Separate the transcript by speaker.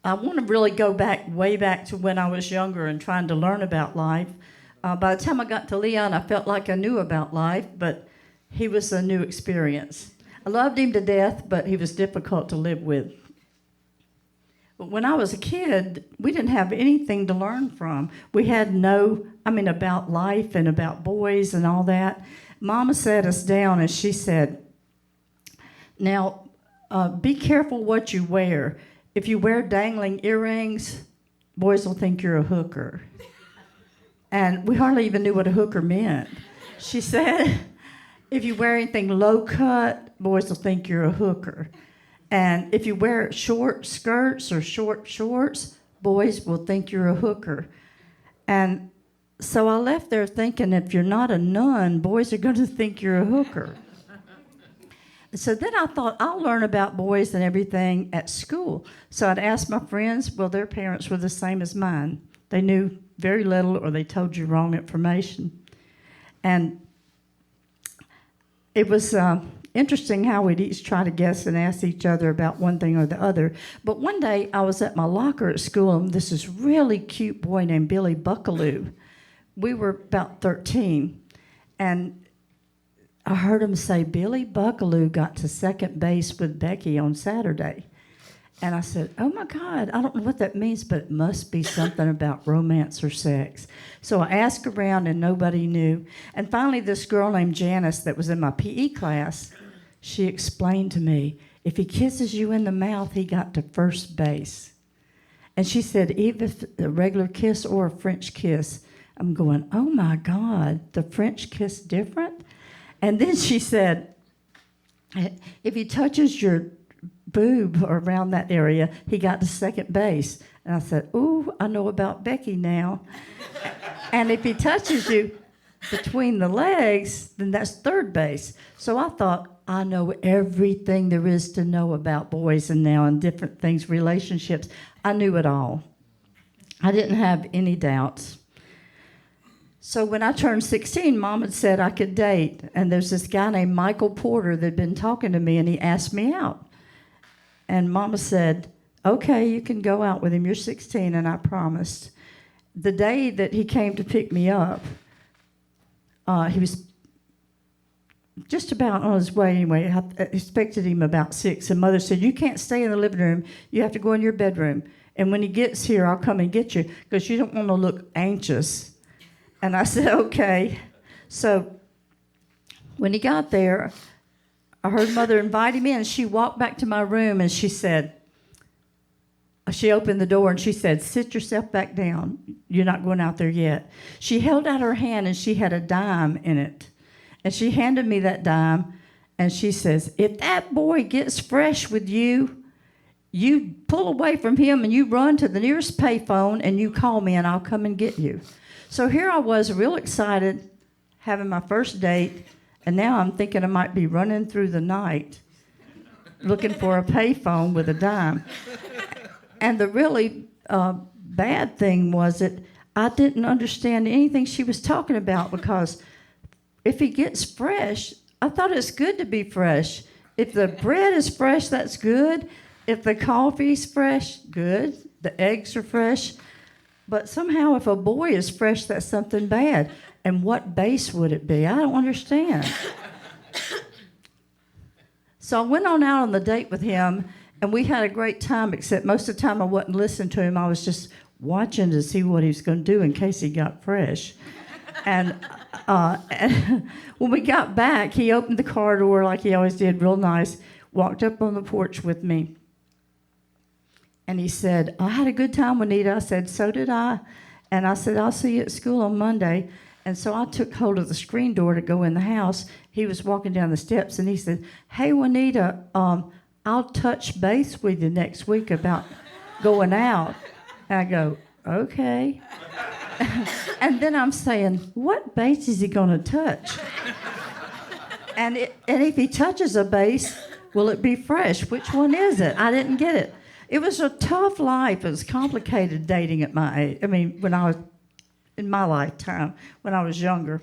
Speaker 1: I want to really go back, way back to when I was younger and trying to learn about life. By the time I got to Leon, I felt like I knew about life, but he was a new experience. I loved him to death, but he was difficult to live with. But when I was a kid, we didn't have anything to learn from. We had about life and about boys and all that. Mama sat us down and she said, now, be careful what you wear. If you wear dangling earrings, boys will think you're a hooker. And we hardly even knew what a hooker meant. She said, if you wear anything low cut, boys will think you're a hooker. And if you wear short skirts or short shorts, boys will think you're a hooker. And so I left there thinking, if you're not a nun, boys are going to think you're a hooker. So then I thought, I'll learn about boys and everything at school. So I'd ask my friends, well, their parents were the same as mine. They knew very little or they told you wrong information. And it was interesting how we'd each try to guess and ask each other about one thing or the other. But one day I was at my locker at school, and this really cute boy named Billy Buckaloo. We were about 13, and I heard him say, Billy Buckaloo got to second base with Becky on Saturday. And I said, oh my God, I don't know what that means, but it must be something about romance or sex. So I asked around and nobody knew. And finally this girl named Janice that was in my PE class, she explained to me, if he kisses you in the mouth, he got to first base. And she said, even if a regular kiss or a French kiss, I'm going, oh my God, the French kiss different? And then she said, if he touches your boob around that area, he got to second base. And I said, ooh, I know about Becky now. And if he touches you between the legs, then that's third base. So I thought, I know everything there is to know about boys and now and different things, relationships. I knew it all. I didn't have any doubts. So when I turned 16, Mom had said I could date. And there's this guy named Michael Porter that had been talking to me, and he asked me out. And Mama said, okay, you can go out with him. You're 16, and I promised. The day that he came to pick me up, he was just about on his way anyway. I expected him about 6. And Mother said, you can't stay in the living room. You have to go in your bedroom. And when he gets here, I'll come and get you because you don't want to look anxious. And I said, okay. So when he got there, I heard Mother invite him in. She walked back to my room and she opened the door and she said, sit yourself back down. You're not going out there yet. She held out her hand and she had a dime in it. And she handed me that dime and she says, if that boy gets fresh with you, you pull away from him and you run to the nearest payphone and you call me and I'll come and get you. So here I was real excited, having my first date. And now I'm thinking I might be running through the night looking for a payphone with a dime. And the really bad thing was that I didn't understand anything she was talking about because if he gets fresh, I thought it's good to be fresh. If the bread is fresh, that's good. If the coffee's fresh, good. The eggs are fresh. But somehow if a boy is fresh, that's something bad. And what base would it be? I don't understand. So I went on out on the date with him, and we had a great time, except most of the time I wasn't listening to him. I was just watching to see what he was going to do in case he got fresh. And when we got back, he opened the car door like he always did, real nice, walked up on the porch with me. And he said, I had a good time, Juanita. I said, so did I. And I said, I'll see you at school on Monday. And so I took hold of the screen door to go in the house. He was walking down the steps, and he said, hey, Juanita, I'll touch base with you next week about going out. And I go, okay. And then I'm saying, what base is he going to touch? And if he touches a base, will it be fresh? Which one is it? I didn't get it. It was a tough life. It was complicated dating at my age. I mean, when I was in my lifetime, when I was younger.